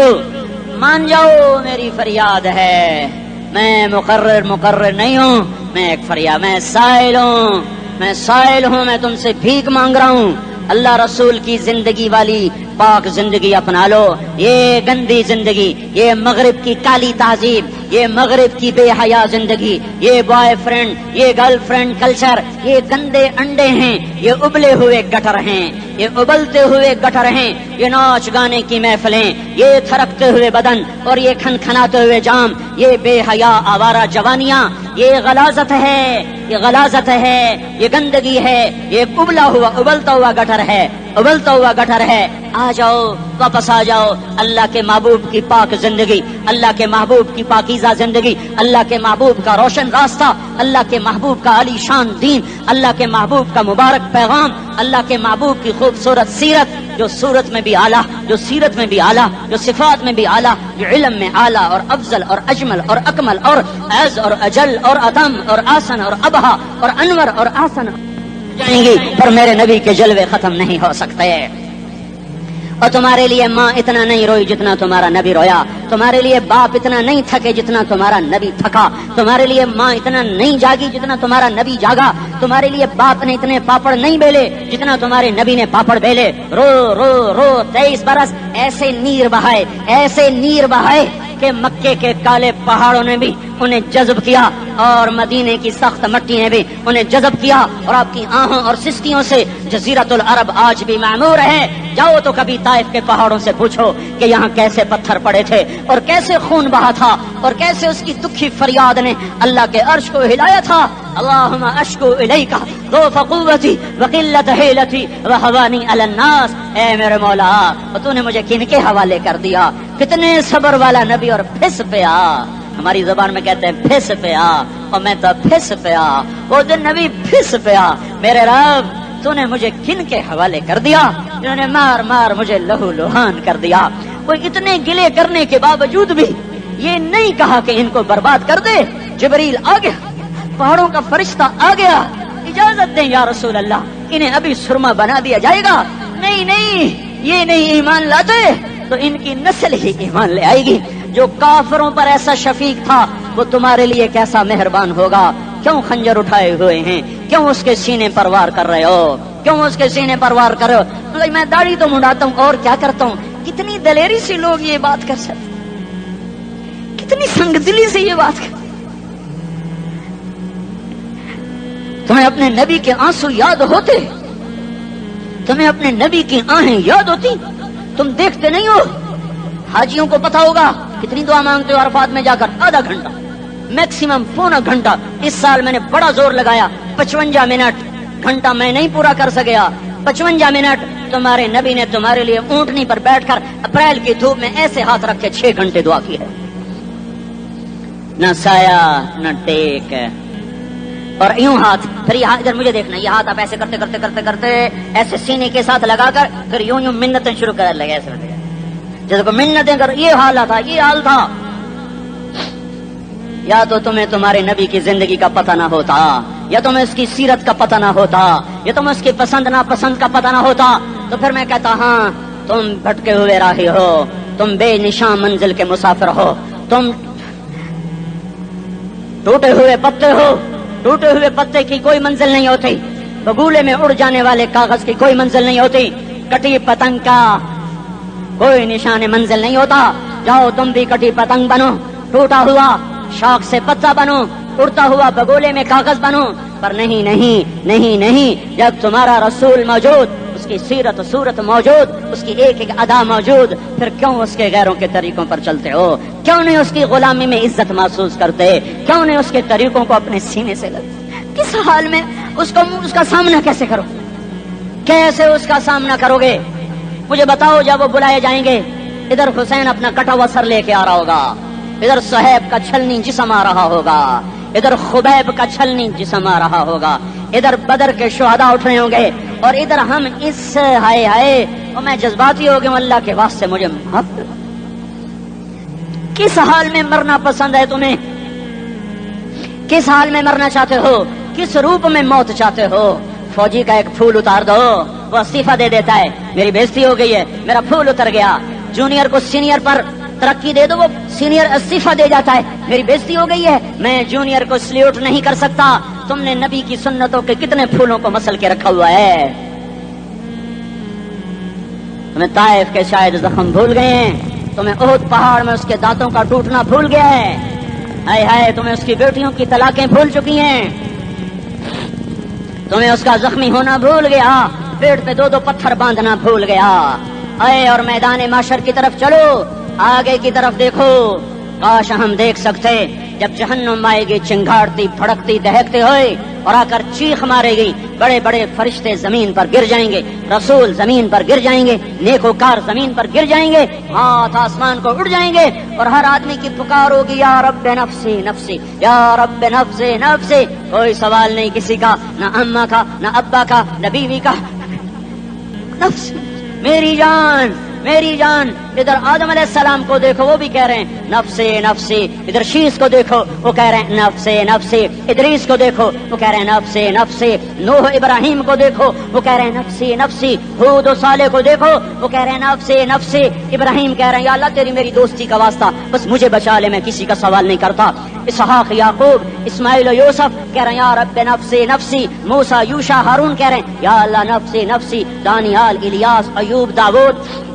مان جاؤ میری فریاد ہے، میں مقرر نہیں ہوں، میں ایک فریاد، میں سائل ہوں، میں سائل ہوں، میں تم سے بھیک مانگ رہا ہوں۔ اللہ رسول کی زندگی والی پاک زندگی اپنا لو۔ یہ گندی زندگی، یہ مغرب کی کالی تہذیب، یہ مغرب کی بے حیا زندگی، یہ بوائے فرینڈ، یہ گرل فرینڈ کلچر، یہ گندے انڈے ہیں، یہ ابلے ہوئے گٹر ہیں، یہ ابلتے ہوئے گٹر ہیں، یہ ناچ گانے کی محفلیں، یہ تھرکتے ہوئے بدن اور یہ کھنکھناتے ہوئے جام، یہ بے حیا آوارہ جوانیاں، یہ غلاظت ہے، یہ غلاظت ہے، یہ گندگی ہے، یہ ابلتا ہوا گٹر ہے، ابلتا ہوا گٹر ہے۔ آ جاؤ، واپس آ جاؤ اللہ کے محبوب کی پاک زندگی، اللہ کے محبوب کی پاکیزہ زندگی، اللہ کے محبوب کا روشن راستہ، اللہ کے محبوب کا علی شان دین، اللہ کے محبوب کا مبارک پیغام، اللہ کے محبوب کی خوبصورت سیرت، جو صورت میں بھی اعلیٰ، جو سیرت میں بھی اعلیٰ، جو صفات میں بھی اعلیٰ، جو علم میں اعلیٰ اور افضل اور اجمل اور اکمل اور اعز اور اجل اور اتم اور آسن اور ابہا اور انور اور آسن جائیں گی، پر میرے نبی کے جلوے ختم نہیں ہو سکتے۔ اور تمہارے لیے ماں اتنا نہیں روئی جتنا تمہارا نبی رویا، تمہارے لیے باپ اتنا نہیں تھکے جتنا تمہارا نبی تھکا، تمہارے لیے ماں اتنا نہیں جاگی جتنا تمہارا نبی جاگا، تمہارے لیے باپ نے اتنے پاپڑ نہیں بیلے جتنا تمہارے نبی نے پاپڑ بیلے۔ رو رو رو 23 برس ایسے نیر بہائے، ایسے نیر بہائے کہ مکے کے کالے پہاڑوں نے بھی انہیں جذب کیا اور مدینے کی سخت مٹی نے بھی انہیں جذب کیا اور آپ کی آہوں اور سسکیوں سے جزیرۃ العرب آج بھی معمور ہے. جاؤ تو کبھی طائف کے پہاڑوں سے پوچھو کہ یہاں کیسے پتھر پڑے تھے اور کیسے خون بہا تھا اور کیسے اس کی دکھی فریاد نے اللہ کے عرش کو ہلایا تھا. اللہم اشکو الیک ضعف قوتی وقلت حیلتی وہوانی علی الناس. اے میرے مولا تو نے مجھے کن کے حوالے کر دیا. کتنے صبر والا نبی اور پھس پیا. ہماری زبان میں کہتے ہیں پھس پیا اور میں تو پھس پیا. وہ دن نبی پھس پیا. میرے رب تو نے مجھے کن کے حوالے کر دیا جنہوں نے مار مار مجھے لہو لہان کر دیا. وہ اتنے گلے کرنے کے باوجود بھی یہ نہیں کہا کہ ان کو برباد کر دے. جبریل آ گیا, پہاڑوں کا فرشتہ آ گیا, اجازت دیں یا رسول اللہ, انہیں ابھی سرما بنا دیا جائے گا. نہیں نہیں, یہ نہیں ایمان لاتے تو ان کی نسل ہی ایمان لے آئے گی. جو کافروں پر ایسا شفیق تھا وہ تمہارے لیے کیسا مہربان ہوگا. کیوں خنجر اٹھائے ہوئے ہیں, کیوں اس کے سینے پر وار کر رہے ہو, کیوں اس کے سینے پر وار کر رہے ہو. میں داڑھی تو منڈاتا ہوں اور کیا کرتا ہوں. کتنی دلیری سے لوگ یہ بات کر سکتے, کتنی سنگ دلی سے یہ بات کر. تمہیں اپنے نبی کے آنسو یاد ہوتے, تمہیں اپنے نبی کی آہیں یاد ہوتی. تم دیکھتے نہیں ہو. حاجیوں کو پتا ہوگا کتنی دعا مانگتے ہو عرفات میں جا کر. آدھا گھنٹہ, میکسیمم پونا گھنٹہ. اس سال میں نے بڑا زور لگایا, 55 منٹ. گھنٹہ میں نہیں پورا کر سکیا. 55 منٹ تمہارے نبی نے تمہارے لیے اونٹنی پر بیٹھ کر اپریل کی دھوپ میں ایسے ہاتھ رکھ کے 6 گھنٹے دعا کی ہے. نہ سایہ نہ ٹیک, اور یوں ہاتھ. پھر یہ ادھر مجھے دیکھنا, یہ ہاتھ آپ ایسے کرتے کرتے کرتے کرتے ایسے سینے کے ساتھ لگا کر پھر یوں یوں منتیں شروع کر لگے, ایسے جیسے کو منتیں کر. یہ حال تھا, یہ حال تھا. یا تو تمہیں تمہارے نبی کی زندگی کا پتہ نہ ہوتا, یا تمہیں اس کی سیرت کا پتہ نہ ہوتا, یا تمہیں اس کی پسند ناپسند کا پتہ نہ ہوتا. تو پھر میں کہتا ہاں تم بھٹکے ہوئے راہی ہو, تم بے نشان منزل کے مسافر ہو, تم ٹوٹے ہوئے پتے ہو. ٹوٹے ہوئے پتے کی کوئی منزل نہیں ہوتی, بگولے میں اڑ جانے والے کاغذ کی کوئی منزل نہیں ہوتی, کٹی پتنگ کا کوئی نشان منزل نہیں ہوتا. جاؤ تم بھی کٹی پتنگ بنو, ٹوٹا ہوا شاخ سے پتا بنو, اڑتا ہوا بگولے میں کاغذ بنو. پر نہیں نہیں نہیں نہیں, جب تمہارا رسول موجود, اس کی سیرت و صورت موجود, اس کی ایک ایک ادا موجود, پھر کیوں اس کے غیروں کے طریقوں پر چلتے ہو؟ کیوں نہیں اس کی غلامی میں عزت محسوس کرتے؟ کیوں نہیں اس کے طریقوں کو اپنے سینے سے لگتے؟ کس حال میں اس کا سامنا کیسے کرو, کیسے اس کا سامنا کرو گے؟ مجھے بتاؤ. جب وہ بلائے جائیں گے, ادھر حسین اپنا کٹا ہوا سر لے کے آ رہا ہوگا, ادھر صہیب کا چھلنی جسم آ رہا ہوگا, ادھر خبیب کا چھلنی جسم آ رہا ہوگا, ادھر بدر کے شہداء اٹھ رہے ہوں گے, اور ادھر ہم اس ہائے ہائے. اور میں جذباتی ہو گیا, اللہ کے واسطے مجھے معاف کر. کس حال میں مرنا پسند ہے تمہیں؟ کس حال میں مرنا چاہتے ہو؟ کس روپ میں موت چاہتے ہو؟ فوجی کا ایک پھول اتار دو, وہ استعفیٰ دے دیتا ہے, میری بےزتی ہو گئی ہے, میرا پھول اتر گیا. جونیئر کو سینئر پر ترقی دے دو, وہ سینئر استعفیٰ دے جاتا ہے, میری بےزتی ہو گئی ہے, میں جونیئر کو سلیوٹ نہیں کر سکتا. تم نے نبی کی سنتوں کے کتنے پھولوں کو مسل کے رکھا ہوا ہے. تمہیں طائف کے شاید زخم بھول گئے ہیں, تمہیں احد پہاڑ میں اس کے دانتوں کا ٹوٹنا بھول گیا ہے. ہائے ہائے, تمہیں اس کی بیٹیوں کی طلاقیں بھول چکی ہیں, تمہیں اس کا زخمی ہونا بھول گیا, پیٹ پہ 2 پتھر باندھنا بھول گیا. اے اور میدان معاشر کی طرف چلو, آگے کی طرف دیکھو. کاش ہم دیکھ سکتے جب جہنم آئے گی چنگاڑتی بھڑکتی دہکتے ہوئے اور آ کر چیخ مارے گی, بڑے بڑے فرشتے زمین پر گر جائیں گے, رسول زمین پر گر جائیں گے, نیکوکار زمین پر گر جائیں گے, ہاتھ آسمان کو اڑ جائیں گے, اور ہر آدمی کی پکار ہوگی یا رب نفسی نفسی, یا رب نفسی نفسی. کوئی سوال نہیں کسی کا, نہ اماں کا, نہ ابا کا, نہ بیوی کا. نفسی, میری جان میری جان. ادھر آدم علیہ السلام کو دیکھو, وہ بھی کہہ رہے ہیں نفسی نفسی. ادھر شیش کو دیکھو, وہ کہہ رہے ہیں نفسی نفسی. ادریس کو دیکھو, وہ کہہ رہے ہیں نفسی نفسی. نوح ابراہیم کو دیکھو, وہ کہہ رہے ہیں نفسی نفسی. ہود و صالح کو دیکھو, وہ کہہ رہے ہیں نفسی نفسی. ابراہیم کہہ رہے ہیں یا اللہ تیری میری دوستی کا واسطہ, بس مجھے بچا لے, میں کسی کا سوال نہیں کرتا. اسحاق یعقوب اسماعیل و یوسف کہہ رہے ہیں یا رب نفسی نفسی. موسیٰ یوشع ہارون کہہ رہے ہیں یا اللہ نفسی نفسی. دانیال الیاس ایوب داؤد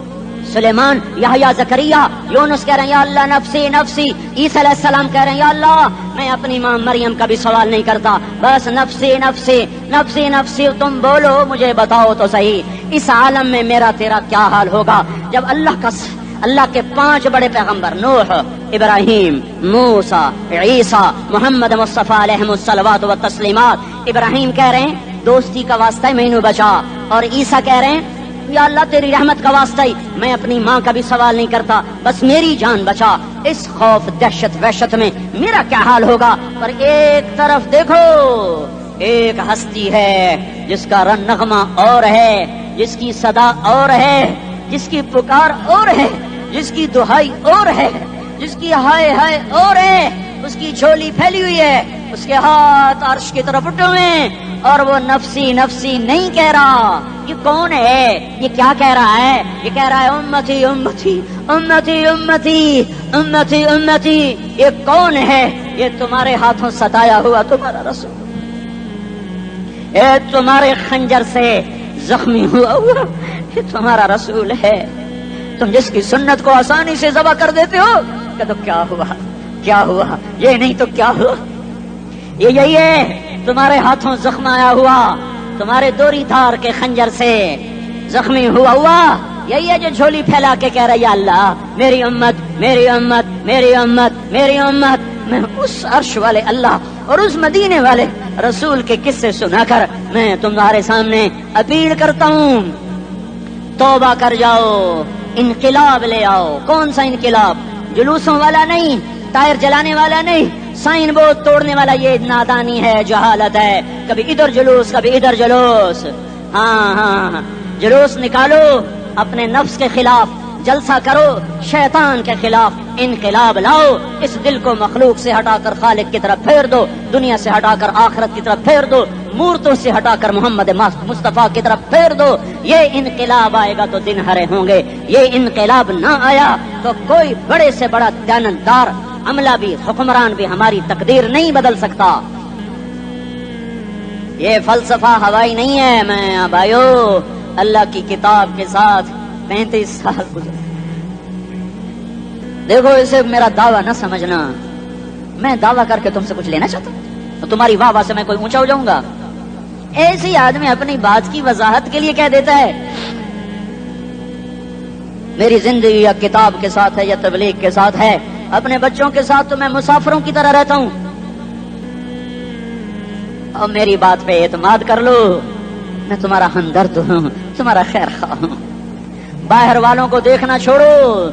سلیمان، یحییٰ، زکریا، یونس کہہ رہے ہیں یا اللہ نفسی نفسی، عیسیٰ علیہ السلام کہہ رہے ہیں یا اللہ میں اپنی ماں مریم کا بھی سوال نہیں کرتا، بس نفسی نفسی نفسی نفسی، تم بولو مجھے بتاؤ تو صحیح اس عالم میں میرا تیرا کیا حال ہوگا جب اللہ کے 5 بڑے پیغمبر نوح، ابراہیم، موسیٰ، عیسیٰ، محمد مصطفیٰ علیہ الصلوات و تسلیمات۔ ابراہیم کہہ رہے ہیں دوستی کا واسطہ مینو بچا، اور عیسیٰ کہہ رہے ہیں یا اللہ تیری رحمت کا واسطہ ہی میں اپنی ماں کا بھی سوال نہیں کرتا، بس میری جان بچا۔ اس خوف دہشت وحشت میں میرا کیا حال ہوگا؟ پر ایک طرف دیکھو، ایک ہستی ہے جس کا رن نغمہ اور ہے، جس کی صدا اور ہے، جس کی پکار اور ہے، جس کی دہائی اور ہے، جس کی ہائے ہائے اور ہے، اس کی جھولی پھیلی ہوئی ہے، اس کے ہاتھ عرش کی طرف اٹھے ہوئے ہیں، اور وہ نفسی نفسی نہیں کہہ رہا۔ یہ کون ہے؟ یہ کیا کہہ رہا ہے؟ یہ کہہ رہا ہے امتی امتی امتی امتی امتی امتی۔ یہ کون ہے؟ یہ تمہارے ہاتھوں ستایا ہوا تمہارا رسول، یہ تمہارے خنجر سے زخمی ہوا یہ تمہارا رسول ہے۔ تم جس کی سنت کو آسانی سے ذبح کر دیتے ہو کہ تو کیا ہوا کیا ہوا، یہ نہیں تو کیا ہوا؟ یہ یہی ہے تمہارے ہاتھوں زخم آیا ہوا، تمہارے دوری دھار کے خنجر سے زخمی ہوا یہی ہے جو جھولی پھیلا کے کہہ رہا ہے یا اللہ میری امت میری امت میری امت میری امت۔ میں اس عرش والے اللہ اور اس مدینے والے رسول کے قصے سنا کر میں تمہارے سامنے اپیل کرتا ہوں، توبہ کر جاؤ، انقلاب لے آؤ۔ کون سا انقلاب؟ جلوسوں والا نہیں، ٹائر جلانے والا نہیں، سائن بورڈ توڑنے والا، یہ نادانی ہے، جہالت ہے۔ کبھی ادھر جلوس کبھی ادھر جلوس، ہاں جلوس نکالو اپنے نفس کے خلاف، جلسہ کرو شیطان کے خلاف، انقلاب لاؤ۔ اس دل کو مخلوق سے ہٹا کر خالق کی طرف پھیر دو، دنیا سے ہٹا کر آخرت کی طرف پھیر دو، مورتوں سے ہٹا کر محمد مصطفیٰ کی طرف پھیر دو۔ یہ انقلاب آئے گا تو دن ہرے ہوں گے، یہ انقلاب نہ آیا تو کوئی بڑے سے بڑا دیانتدار عملہ بھی، حکمران بھی ہماری تقدیر نہیں بدل سکتا۔ یہ فلسفہ ہوائی نہیں ہے۔ میں بھائیو اللہ کی کتاب کے ساتھ 35 سال گزرے، دیکھو اسے میرا دعویٰ نہ سمجھنا، میں دعویٰ کر کے تم سے کچھ لینا چاہتا ہوں تو تمہاری واہ واہ سے میں کوئی اونچا ہو جاؤں گا؟ ایسی آدمی اپنی بات کی وضاحت کے لیے کہہ دیتا ہے میری زندگی یا کتاب کے ساتھ ہے یا تبلیغ کے ساتھ ہے، اپنے بچوں کے ساتھ تو میں مسافروں کی طرح رہتا ہوں، اور میری بات پہ اعتماد کر لو، میں تمہارا ہمدرد ہوں، تمہارا خیر خواہ ہوں۔ باہر والوں کو دیکھنا چھوڑو،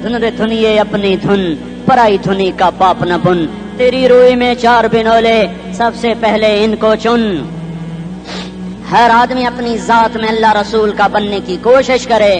دھن رے دھنیے اپنی دھن، پرائی دھنی کا پاپ نہ بن، تیری روئی میں 4 بنولے سب سے پہلے ان کو چن۔ ہر آدمی اپنی ذات میں اللہ رسول کا بننے کی کوشش کرے،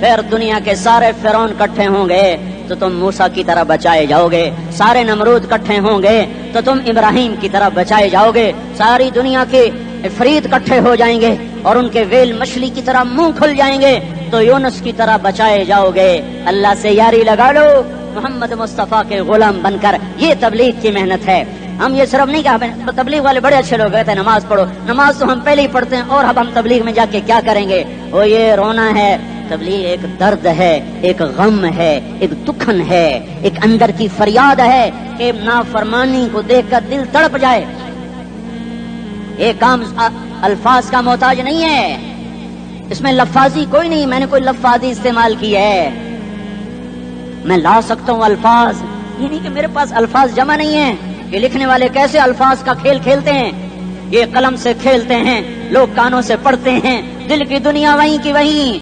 پھر دنیا کے سارے فرعون اکٹھے ہوں گے تو تم موسیٰ کی طرح بچائے جاؤ گے، سارے نمرود اکٹھے ہوں گے تو تم ابراہیم کی طرح بچائے جاؤ گے، ساری دنیا کے عفریت اکٹھے ہو جائیں گے اور ان کے ویل مچھلی کی طرح منہ کھل جائیں گے تو یونس کی طرح بچائے جاؤ گے۔ اللہ سے یاری لگا لو محمد مصطفیٰ کے غلام بن کر، یہ تبلیغ کی محنت ہے۔ ہم یہ صرف نہیں کہا تبلیغ والے بڑے اچھے لوگ کہتے ہیں نماز پڑھو، نماز تو ہم پہلے ہی پڑھتے ہیں، اور اب ہم تبلیغ میں جا کے کیا کریں گے؟ وہ یہ رونا ہے، تبلیغ ایک درد ہے، ایک غم ہے، ایک دکھن ہے، ایک اندر کی فریاد ہے کہ نافرمانی کو دیکھ کر دل تڑپ جائے۔ یہ کام الفاظ کا محتاج نہیں ہے، اس میں لفاظی کوئی نہیں، میں نے کوئی لفاظی استعمال کی ہے، میں لا سکتا ہوں الفاظ، یہ نہیں کہ میرے پاس الفاظ جمع نہیں ہیں۔ یہ لکھنے والے کیسے الفاظ کا کھیل کھیلتے ہیں، یہ قلم سے کھیلتے ہیں، لوگ کانوں سے پڑھتے ہیں، دل کی دنیا وہیں کی وہیں۔